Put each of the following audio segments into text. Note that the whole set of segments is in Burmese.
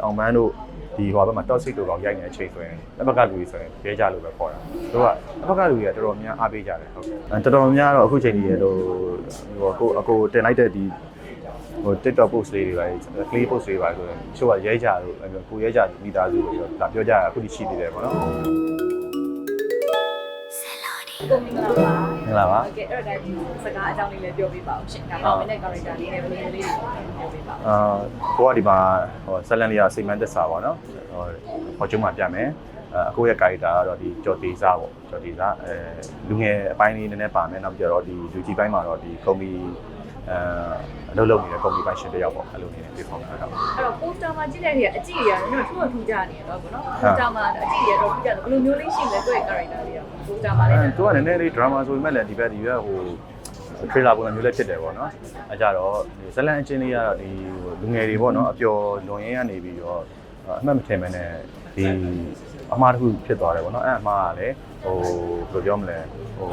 အောင်ပန်းတို့ဒီဟိုဘက်မှာ toxic တို့ကောင်ရိုက်နေတဲ့အချိန်ဆိုရင်တစ်ဘက်ကလူတွေဆိုရင်ရဲကြလို့ပဲခေါ်တာတို့ကတစ်ဘက်ကလူတွေကတော်တော်များအားပေးကြတယ်ဟုတ်တော်တော်များတော့အခုချိန်ကြီးရဲ့လို့ဟိုအကိုတင်လိုက်တဲ့ဒီဟို TikTok post လေးတွေပါ clay post တွေပါဆိုရင်ချို့ကရဲကြလို့ကိုရဲကြမိသားစုတွေတော့ဒါပြောကြတာအခုထိရှိသေးတယ်ပေါ့နော်ကိုမင်္ဂလာပါ မင်္ဂလာပါ โอเคအဲ့တော့ဒီစကားအကြောင်းလေးလည်းပြောပြပါဦးရှင်ဒါမှမဟုတ်လည်း character လေးနဲ့ဘယ်လိုလေးပြောပြပါဦးကိုကဒီမှာဟိုဆက်လန်လေးကစိတ်မှန်းသက်စာပေါ့နော်ဟိုကျုံမှာပြမယ်အကိုရဲ့ character ကတော့ဒီကြော်တေးစားပေါ့ကြော်တေးစားလူငယ်အပိုင်းလေးနည်းနည်းပါမယ်နောက်ပြီးတော့ဒီလူကြီးပိုင်းမှာတော့ဒီကုမ္ပဏီအလုပ်လုပ်နေတဲ့ကုမ္ပဏီပိုင်းရှင်တယောက်ပေါ့အဲ့လိုနေနေပြေဆောင်တာတော့အဲ့တော့ poster မှာကြည့်တဲ့နေရာအကြည့်ရတယ်တော့ထူးထူးကြနေတော့ပေါ့နော် poster မှာအကြည့်ရတော့ထူးကြတယ်ဘယ်လိုမျိုးလေးရှိလဲကိုယ့်ရဲ့ character လေးရော poster မှာလည်းသူကနည်းနည်းလေး drama ဆိုပေမဲ့လည်းဒီဘက်ဟို trailer ပုံစံမျိုးလည်းဖြစ်တယ်ပေါ့နော်အဲကြတော့ဇလန်အချင်းလေးကတော့ဒီလူငယ်တွေပေါ့နော်အပျော်လွန်ရင်းကနေပြီးတော့အမှတ်မထင်မနဲ့ဒီအမှားတစ်ခုဖြစ်သွားတယ်ပေါ့နော်အဲ့အမှားကလည်းဟိုဘယ်လိုပြောမလဲဟို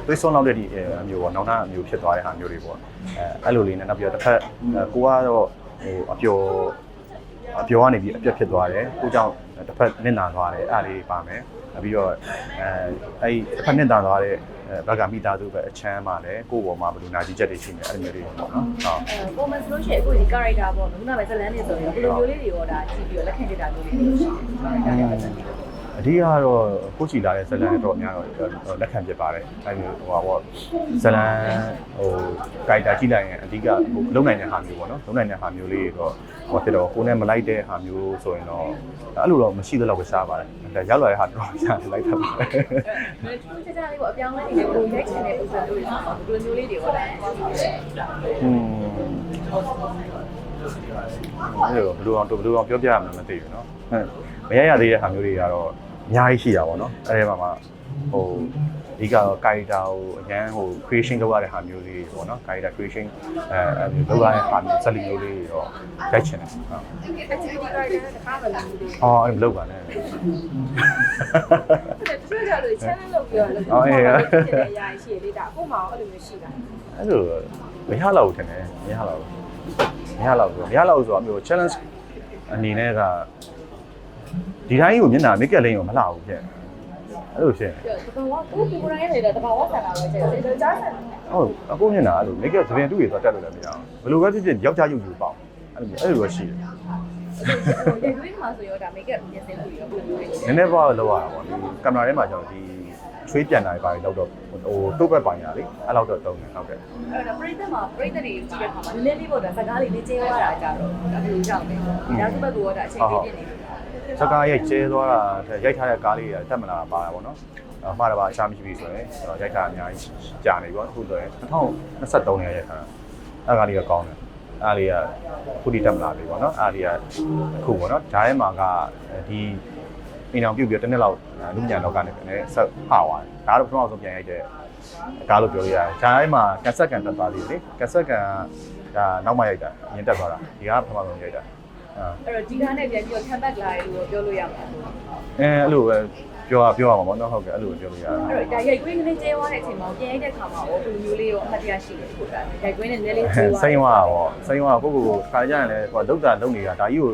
သွေးစွန်းလောက်တဲ့ဒီအမျိုးပေါ့နောက်နှာအမျိုးဖြစ်သွားတဲ့ဟာမျိုးတွေပေါ့အဲ့လိုလေးနဲ့နောက်ပြီးတော့တစ်ဖက်ကိုကတော့ဟိုအပျော်ကနေပြီးအပြတ်ဖြစ်သွားတယ်ကိုကြောင့်တစ်ဖက်နစ်နာသွားတယ်အဲ့လေးပါမယ်ပြီးတော့အဲ့တစ်ဖက်နစ်နာသွားတဲ့ဘက်ကမိသားစုပဲအချမ်းမှလည်းကိုယ့်ဘောမှာဘယ်လိုနာကျင်ချက်တွေရှိနေအဲ့လိုမျိုးတွေပေါ့နော်ဟုတ်ပုံမှန်ဆိုလို့ရှိရင်အခုဒီ character ပေါ့နော်ခုနကပဲဇလန်းနေဆိုရင်ဘယ်လိုမျိုးလေးတွေရောဒါကြည့်ပြီးတော့လက်ခံကြတာမျိုးလေးတွေရှိတယ်အဓိကတော့ကိုချီလာတဲ့ဇလန်တော့အများတော့လက်ခံဖြစ်ပါတယ်အဲ့လိုဟိုပါပေါ့ဇလန်ဟိုကိုက်တာကြည့်လိုက်ရင်အဓိကလုံနိုင်တဲ့ဟာမျိုးပေါ့နော်လုံနိုင်တဲ့ဟာမျိုးလေးတော့ဟိုဖြစ်တော့ကိုနဲ့မလိုက်တဲ့ဟာမျိုးဆိုရင်တော့အဲ့လိုတော့မရှိသလောက်ပဲရှားပါတယ်ဒါရောက်လာတဲ့ဟာတော့ရှားလိုက်တာပါအဲ့ဒီချာချာလေးပေါ့အပြောင်းလဲနေတယ်ကိုရိုက်ချင်တဲ့ပုံစံမျိုးတွေဆိုတော့ဘယ်လိုမျိုးလေးတွေဟောတာအဲ့လိုဘယ်လိုအောင်ပြောပြရမှာမသိဘူးเนาะမရရသေးတဲ့ဟာမျိုးတွေကတော့အများကြီးရှိတာပေါ့နော်အဲ့ဒီမှာဟိုဒီကတော့ character ကိုအရန်ဟို creation လုပ်ရတဲ့ဟာမျိုးလေးပေါ့နော် character creation လုပ်ရတဲ့ဟာမျိုးစက်လီမျိုးလေးတော့ရိုက်ချင်တယ်ဟုတ် activity character နဲ့တခါမလို့အဲ့မလုပ်ပါနဲ့တချို့ကြလို့ challenge လုပ်ပြီးတော့လုပ်တယ်။ရာရှိလေဒါအခုမှအဲ့လိုမျိုးရှိတာ။အဲ့လိုမရတော့ဘူးထင်တယ်မရတော့ဆိုတော့မျိုး challenge အနေနဲ့ကဒီတိုင်းကိုမျက်နှာ make up လိမ့်ကိုမလှဘူးဖြစ်အဲ့လိုဖြစ်တကောင်ကကိုပြကိုရိုင်းနေတာတကောင်ကဆန်လာပဲကျတယ်ဒါကြားဆန်ဟုတ်အခုမျက်နှာအဲ့လို make up သပင်တူတွေသွားတက်လို့လည်းမရဘူးဘယ်လိုပဲဖြစ်ဖြစ်ယောက်ျားရုပ်ယူပေါ့အဲ့လိုပဲရှိတယ်ဒီလိုမှဆိုရောဒါ make up ပြင်ဆင်လို့ရောဘယ်လိုလဲနည်းနည်းပါလောက်ရတာပေါ့ဒီကင်မရာထဲမှာကျွန်တော်ဒီချွေးပြန်တာတွေပါလောက်တော့ဟိုတုတ်ဘက်ပိုင်းရလေအဲ့လောက်တော့တုံးတယ်ဟုတ်ကဲ့အဲ့တော့ပရိသတ်မှာပရိသတ်တွေကြည့်တဲ့အခါမှာနည်းနည်းလေးပေါ့ဒါစကားလေးလေးကျဲသွားတာကြတော့ဒါဘယ်လိုကြောက်လဲဒါစုဘက်ကရောဒါအချိန်ပြည့်ပြည့်နေစကားရိုက်ကျဲသွားတာရိုက်ထားတဲ့ကားလေးတွေတက်မလာပါတာပေါ့နော်မှားတာပါအရှာမရှိပြီဆိုရင်ရိုက်ထားအများကြီးကြာနေပြီပေါ့အခုဆိုရင်2023နဲ့ရိုက်ထားတာအဲ့ကားလေးကကောင်းတယ်အဲ့လေးကခုထိတက်မလာပြီပေါ့နော်အဲ့လေးကအခုပေါ့နော်ဂျားထဲမှာကဒီအိမ်အောင်ပြုတ်ပြီးတစ်နှစ်လောက်လူညာလောကနဲ့ဆက်ဖသွားတယ်ဒါတော့ပထမဆုံးပြန်ရိုက်တဲ့ကားလို့ပြောလို့ရတယ်ဂျားထဲမှာကက်ဆက်ကန်တက်သွားသေးတယ်လေကက်ဆက်ကန်ဒါနောက်မှရိုက်တာမြင်တက်သွားတာဒီကပထမဆုံးရိုက်တာအဲ့တော့ဒီကားနဲ့ပြန်ပြီးတော့ comeback လာတယ်လို့ပြောလို့ရမှာအဲ့လိုပဲပြောရမှာပေါ့နော်ဟုတ်ကဲ့အဲ့လိုပြောလို့ရတယ်အဲ့တော့ဒါရိုက်ကွင်းနဲ့ကျဲသွားတဲ့အချိန်မှာပြန်ရိုက်တဲ့ခါမှာဘယ်လိုမျိုးလေးရောအမှတ်တရရှိတယ်ဆိုတာရိုက်ကွင်းနဲ့နည်းလေးကျဲသွားစိမ့်သွားတာပေါ့စိမ့်သွားကိုခါကြရင်လည်းဟိုလောက်တာလုံနေတာဒါကြီးကို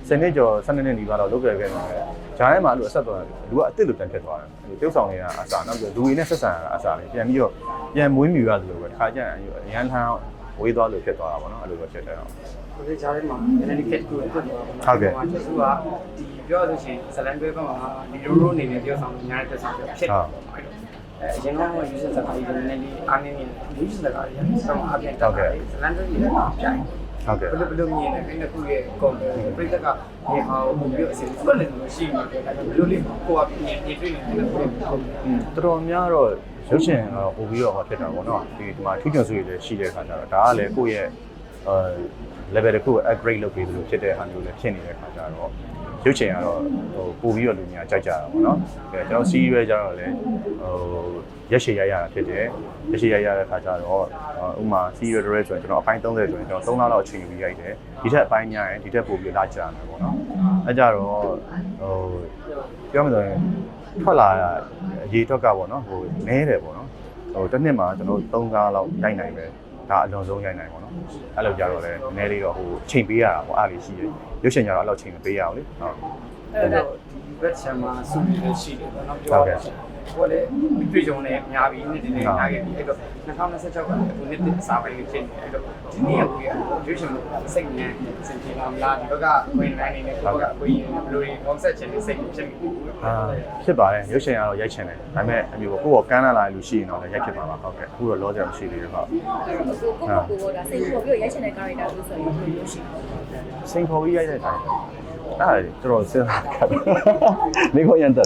စနစ်ကျော်12နှစ်နီးပါးတော့လုပ်ခဲ့ခဲ့တယ်ဂျားထဲမှာအဲ့လိုအဆက်သွားတယ်လူကအစ်စ်လိုတန်ဖြစ်သွားတယ်ပြုတ်ဆောင်နေတာအစားနောက်ပြီးလူတွေနဲ့ဆက်ဆံရတာအစားလေးပြန်ပြီးတော့ပြန်မွေးမြူရသလိုပဲခါကြရင်အရန်ထမ်းဝေးသွားလို့ဖြစ်သွားတာပေါ့နော်အဲ့လိုပဲဖြစ်တယ်တော့ကိုယ်ကြားထဲမှာ energy cat ကိုဖြစ်သွားတာဟုတ်ကဲ့သူကဒီပြောရလို့ရှိရင်ဇလန်တွဲဘက်မှာဒီလိုအနေနဲ့ပြောဆောင်ညာတဲ့သက်ဆောင်ဖြစ်တယ်အရင်က user စကားတွေနည်းနည်းလေးအားနည်းနေတယ် user စကားတွေဆောင်းအပြင်တောက်တယ်ဇလန်တွဲတွေလည်းပြိုင်ဟုတ်ကဲ့ဘယ်လိုမြင်လဲအဲ့ဒါခုရဲ့ comment ပြိတ္တကဒီဟာကိုပြောအစီအစဉ်လည်းရှိနေတယ်ဘယ်လိုလေးကိုကပြင်တွေ့နေတယ်တော်တော်များတော့ရုပ်ရှင်တော့ပို့ပြီးတော့ဖြစ်တာပေါ့နော်ဒီမှာထူးချွန်စုတွေလည်းရှိတဲ့အခါကျတော့ဒါကလည်းကိုယ့်ရဲ့level တစ်ခုကို upgrade လုပ်ပေးလို့ဖြစ်တဲ့ဟာမျိုးလည်းဖြစ်နေတဲ့အခါကျတော့ရုပ်ရှင်ကတော့ဟိုပို့ပြီးတော့လူများကြိုက်ကြတာပေါ့နော်အဲကျွန်တော်စီးရွယ်ကြတော့လည်းရက်ရှည်ရရတာဖြစ်တယ်ရက်ရှည်ရရတဲ့အခါကျတော့ဥမာစီးရွယ်တွေဆိုရင်ကျွန်တော်အပိုင်း30ဆိုရင်ကျွန်တော်3လလောက်အချိန်ယူပြီးရိုက်တယ်ဒီထက်အပိုင်းများရင်ဒီထက်ပိုပြီးလာကြမယ်ပေါ့နော်အဲကြတော့ပြောမှဆိုရင်ထွက်လာအရေးအတွက်ကပေါ့နော်ဟိုနည်းတယ်ပေါ့နော်ဟိုတစ်နှစ်မှာကျွန်တော်3ကားလောက်ရိုက်နိုင်ပဲ ဒါအလွန်ဆုံးရိုက်နိုင်ပေါ့နော်အဲ့လိုကြတော့လည်းနည်းနည်းလေးတော့ဟိုချိန်ပေးရတာပေါ့အားလေးရှိတယ်ရုပ်ရှင်ကြတော့အဲ့လိုချိန်မပေးရအောင်လေဟုတ် အဲ့တော့ဒီဘက်ချမ်းမှာစုပြီးရှိတယ်ပေါ့နော်ပြောရရင်ဟိုလေတွေ့ကြုံနေများပြီးနေ့တည်းများခဲ့ပြီအဲ့တော့2026ကအခုနှစ်အစားပိုင်းဖြစ်နေအဲ့တော့ဒီနေ့ကရွေးချယ်မှုစိတ်နဲ့စင်ပြေလာမလားဒီဘက်ကဝင်နိုင်နေတယ်ဒီဘက်ကကိုရင်ဘယ်လိုတွေ concept ချင်နေစိတ်ဖြစ်နေဖြစ်ပါတယ်ရုပ်ရှင်ကတော့ရိုက်ချင်တယ်ဒါပေမဲ့အမျိုးကိုယ့်ကကမ်းလာလူရှိရင်တော့လည်းရိုက်ဖြစ်ပါပါဟုတ်ကဲ့အခုတော့လောဆယ်မရှိသေးဘူးဟုတ်ကိုဒါစိတ်ခေါ်ပြီးရိုက်ချင်တဲ့ character လို့ဆိုရင်ဘယ်လိုရှိလဲစိန်ခေါ်ပြီးရိုက်တဲ့ character အဲ့တော်တော်စဉ်းစားခါမိခေါ်ရန်တယ်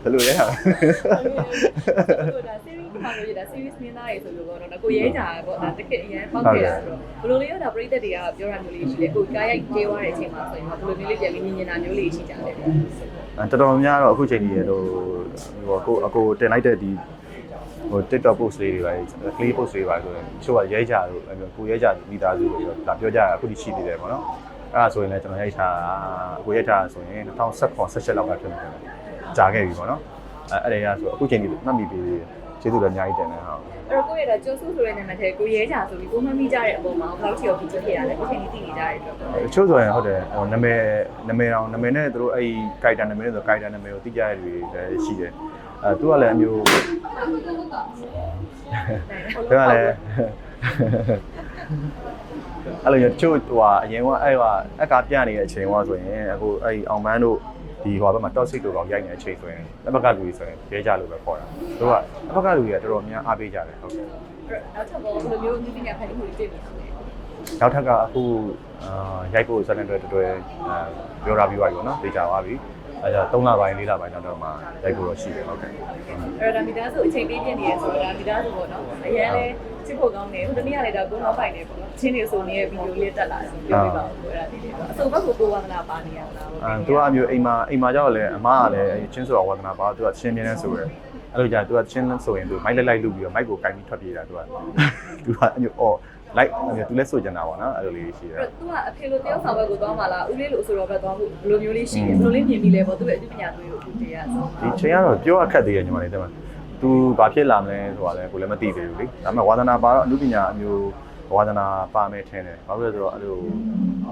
ဘယ်လိုလဲဟာဒါ series မှာလို့ဒါ series မင်းသားရေဆိုလို့ပေါ့နော်ကိုရဲကြပေါ့ဒါတကယ်အရင်ပောက်ခဲ့တာဆိုတော့ဘယ်လိုလေးရောဒါပရိသတ်တွေကပြောတာမျိုးလေးရှိတယ်ကိုကားရိုက်ကြေးသွားတဲ့အချိန်မှာဆိုရင်ဘယ်လိုမျိုးလေးပြန်ပြီးမြင်နေတာမျိုးလေးရှိကြတယ်တော်တော်များတော့အခုချိန်ကြီးရတော့ဟိုကိုတင်လိုက်တဲ့ဒီဟို TikTok post လေးတွေပါ clay post တွေပါဆိုရင်ချို့ကရဲကြလို့ကိုရဲကြမိသားစုတွေဒါပြောကြတာအခုထိရှိသေးတယ်ပေါ့နော်အဲ့ဒါဆိုရင်လည်းကျွန်တော်ရိုက်ထားတာကိုရိုက်ထားတာဆိုရင်2017လောက်ကဖြစ်နေတယ်ကြာခဲ့ပြီပေါ့နော်အဲ့ဒါဆိုအခုချိန်ကြီးမှတ်မိပြီကျေးဇူးတော်အများကြီးတင်တယ်ဟုတ်အဲ့တော့ကိုရတာကျော်စုဆိုတဲ့နာမည်ထဲကိုရဲကြဆိုပြီးကိုမှမိကြတဲ့အပေါ်မှာဘယ်လောက်ချီရောပြီးဖြစ်ရတယ်အခုချိန်ကြီးသိနေကြတဲ့အတွက်ချို့ဆိုရင်ဟုတ်တယ်ဟိုနာမည်နဲ့သူတို့အဲ့ character နာမည်ဆို character နာမည်ကိုသိကြရတဲ့လူတွေလည်းရှိတယ်သူကလည်းအမျိုးသူကလည်းအဲ့လိုချို့ဟိုအရင်ကအကားပြနေတဲ့အချိန်ကဆိုရင်အခုအဲ့အောင်မန်းတို့ဒီဟိုဘက်မှာ toxic တို့ကောင်ရိုက်နေတဲ့အချိန်ဆိုရင်အဘက်ကလူကြီးဆိုရင်ရဲကြလို့ပဲခေါ်တာသူကအဘက်ကလူကြီးကတော်တော်များအားပေးကြတယ်ဟုတ်ကဲ့နောက်ထပ်ဘောဘယ်လိုမျိုးနည်းပညာဖန်တီးမှုတွေတွေ့နေလဲနောက်ထပ်ကအခုရိုက်ဖို့ဇာတ်လမ်းတွေပြောတာပြီးသွားပြီပေါ့နော်သိကြပါပြီအဲဒါ3လပိုင်း4လပိုင်းတော့မှရိုက်ဖို့တော့ရှိတယ်ဟုတ်ကဲ့အဲ့ဒါမိသားစုအချိန်ပေးပြနေရဆိုတာမိသားစုပေါ့နော်အရင်လဲချစ်ဖို့ကောင်းတယ်ဟိုတနေ့ကလည်းတော့ကိုနောက်ပိုင်နေပေါ့နော်ချင်းနေဆိုနေတဲ့ဗီဒီယိုလေးတက်လာတယ်ပြောပြပါဦးအဲ့ဒါဒီလေးအစုံဘက်ကိုဝါသနာပါနေရလားသူကအမျိုးအိမ်မှာကြောက်လဲအမကလည်းချင်းဆိုတာဝါသနာပါသူကချင်းမြင်းနေဆိုရယ်အဲ့လိုကြာသူကချင်းဆိုရင်သူမိုက်လိုက်လူပြီးတော့မိုက်ကိုကင်ပြီးထွက်ပြေးတာသူကအမျိုးအော်လိုက်သူလည်းဆိုကြတာပေါ့နော်အဲ့လိုလေးရှိတယ်သူကအဖေလိုတယောက်ဆောင်ဘက်ကိုသွားမှာလားဦးလေးလိုအဆိုတော်ဘက်သွားဖို့ဘယ်လိုမျိုးလေးရှိတယ်ဘယ်လိုလေးမြင်ပြီးလဲပေါ့သူ့ရဲ့အသိပညာသွေးကိုအခုတည်းရဆိုဒီချိန်ကတော့ပြောအခက်သေးတယ်ညီမလေးတဲ့မှာသူဘာဖြစ်လာမလဲဆိုတာလည်းကိုလည်းမသိသေးဘူးလေဒါပေမဲ့ဝါသနာပါတော့အမှုပညာအမျိုးဝါသနာပါမယ်ထင်တယ်ဘာလို့လဲဆိုတော့အဲ့လို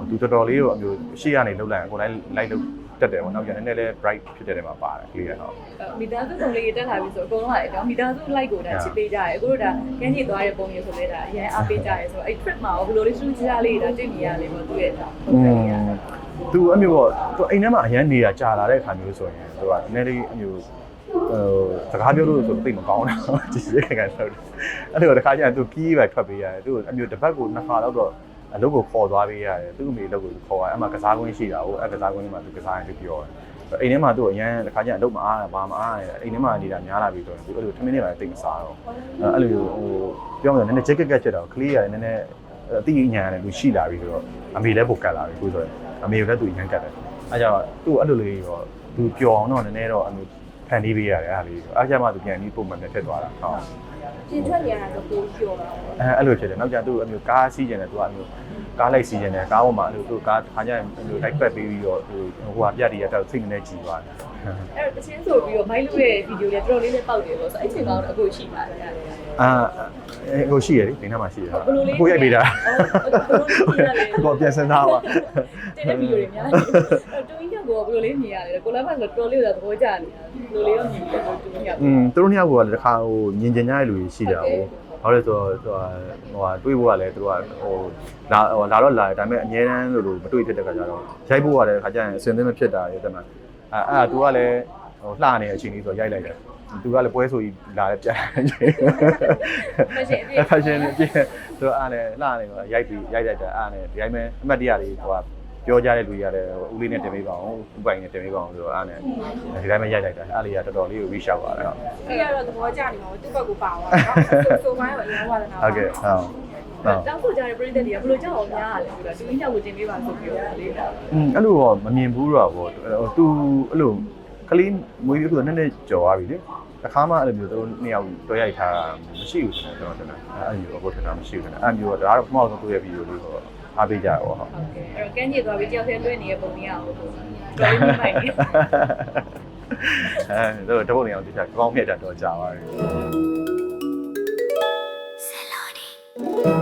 သူတော်တော်လေးတော့အမျိုးရှေ့ကနေလှုပ်လိုက်ကိုလိုက်လို့တက်တယ်ပေါ့နောက်ပြန်နည်းနည်းလေး bright ဖြစ်တဲ့နေမှာပါတယ်ကလေးရတော့မိသားစုပုံလေးတက်လာပြီဆိုအကုန်လုံးကမိသားစု like ကိုဒါချစ်ပေးကြတယ်အခုတို့ဒါကန်းကြီးသွားတဲ့ပုံမျိုးဆိုလဲဒါအရင်အားပေးကြရဲဆိုတော့အဲ့ trip မှာဘယ်လိုလေးစူးစမ်းလေးဒါတွေ့နေရလဲပေါ့သူ့ရဲ့သူအမျိုးပေါ့သူအိမ်ထဲမှာအရန်နေတာကြာလာတဲ့အခါမျိုးဆိုရင်သူကနည်းနည်းလေးအမျိုးစကားပြောလို့ဆိုသိမကောင်းတော့ဒီစိတ်ခံဆိုတယ်အဲ့လိုတခါကျရင်သူကီးပဲထွက်ပေးရတယ်သူအမျိုးတစ်ပတ်ကို2ခါတော့အလုပ်ကိုခေါ်သွားပေးရတယ်သူ့အမေအလုပ်ကိုခေါ်ရတယ်အဲ့မှာကစားကွင်းရှိတာဟုတ်အဲ့ကစားကွင်းမှာသူကစားရင်သူပြောတယ်အိမ်ထဲမှာသူအရန်တခါကျရင်အလုပ်မအားဘာမအားအိမ်ထဲမှာနေတာများလာပြီဆိုရင်သူအဲ့လိုထမင်းတွေပါတိတ်မစားတော့အဲ့လိုဟိုပြောမှနည်းနည်းချက်ကက်ဖြစ်တော့ကလေးရတယ်နည်းနည်းအတိအညာရတယ်သူရှိလာပြီဆိုတော့အမေလည်းပိုကတ်လာပြီကိုဆိုရင်အမေလည်းသူအရန်ကတ်တယ်အဲ့ကြောင့်သူ့အဲ့လိုလေးရောသူပျော်အောင်တော့နည်းနည်းတော့အမေဖန်တီးပေးရတယ်အဲ့ဒါလေးအားကြမှသူပြန်ပြီးပုံမှန်နဲ့ဖြစ်သွားတာဟုတ်ပြင်ထွက်နေရတာတော့ကိုပြောတာအဲ့လိုဖြစ်တယ်နောက်ကျသူ့အမျိုးကားစီးကျင်တယ်သူကအမျိုးကားလိုက်စီးကျင်တယ်ကားပေါ်မှာအဲ့လိုသူကားခါကျရင်အမျိုးလိုက်ပတ်ပြီးတော့ဟိုဟာပြတ်တည်းရတော့စိတ်နဲ့ကြည်သွားတယ်အဲ့တော့တချင်းဆိုပြီးတော့မိုက်လူရဲ့ဗီဒီယိုလေးတော်တော်လေးနဲ့ပေါက်တယ်ပေါ့ဆိုအဲ့ချိန်မှာတော့အခုရှိပါတယ်အခုရှိရလေဒီနေ့မှရှိရကိုရိုက်ပေးတာကိုပြန်စမ်းသားပါတဲ့ဗီဒီယိုတွေများတယ်တူကြီးကဘယ်လိုလေးမြင်ရလဲကိုလည်းမှဆိုတော်လေးတော့သဘောကျနေဘယ်လိုလေးရောမြင်ပြီးတော့တူကြီးကသူတို့နှစ်ယောက်ကလည်းတစ်ခါဟိုမြင်ကျင်ကြတဲ့လူကြီးရှိကြဘူးဘာလို့လဲဆိုတော့ဟိုတွေးဖို့ကလည်းသူတို့ကဟိုလာတော့လာတယ်ဒါပေမဲ့အငြင်းတန်းလို့မတွေးဖြစ်တဲ့ခါကျတော့ရိုက်ဖို့ကလည်းခါကျရင်အစင်သင်းမဖြစ်တာရဲ့တမန်အဲ့သူကလည်းဟိုလှနေတဲ့အချိန်လေးဆိုရိုက်လိုက်တယ်သူကလည်းပွဲဆိုကြီးလာတယ်ပြန်fashion ပြည့်သူအားလည်းလှနေတော့ရိုက်လိုက်တယ်အားနဲ့ဒီတိုင်းပဲအမှတ်တရတွေဟိုပြောကြတဲ့လူကြီးရတယ်ဦးလေးနဲ့တင်ပေးပါအောင်ဥပိုင်နဲ့တင်ပေးပါအောင်ဆိုတော့အားနဲ့ဒီတိုင်းပဲရိုက်လိုက်တာအားလေးကတော်တော်လေးကို reach out ပါတယ်ဟုတ်ဒီကတော့သဘောကျနေမှာသူ့ဘက်ကိုပါသွားတော့ဆိုပိုင်းတော့အရင်ဝါသနာဟုတ်ကဲ့ဟုတ်တောင်းဆိုကြတဲ့ပြည်သက်တွေကဘယ်လိုကြောက်အောင်များရလဲဆိုတော့သူကြီးညောက်ကိုတင်ပေးပါဆိုပြီးတော့လေးတာအဲ့လိုတော့မမြင်ဘူးတော့ဗောသူအဲ့လိုကလေးမွေးပြီးတော့နည်းနည်းကြော်သွားပြီလေတခါမှအဲ့လိုမျိုးသူတို့နှစ်ယောက်တွဲရိုက်ထားတာမရှိဘူးကျွန်တော်တင်တာအဲ့လိုအခုထင်တာမရှိဘူးအဲ့မျိုးတော့ဒါကတော့ပထမဆုံးတွေ့ရဗီဒီယိုလေးပေါ့အားပေးကြရပါဟုတ်အဲ့တော့ကန်းကြီးသွားပြီးတယောက်တည်းလွှဲနေတဲ့ပုံလေးအောင်တော်လေးမပိုက်ဘူးအဲ့တော့တပုတ်နေအောင်ဒီချက်ကောင်းမြတ်တာတော့ကြာပါပြီ ။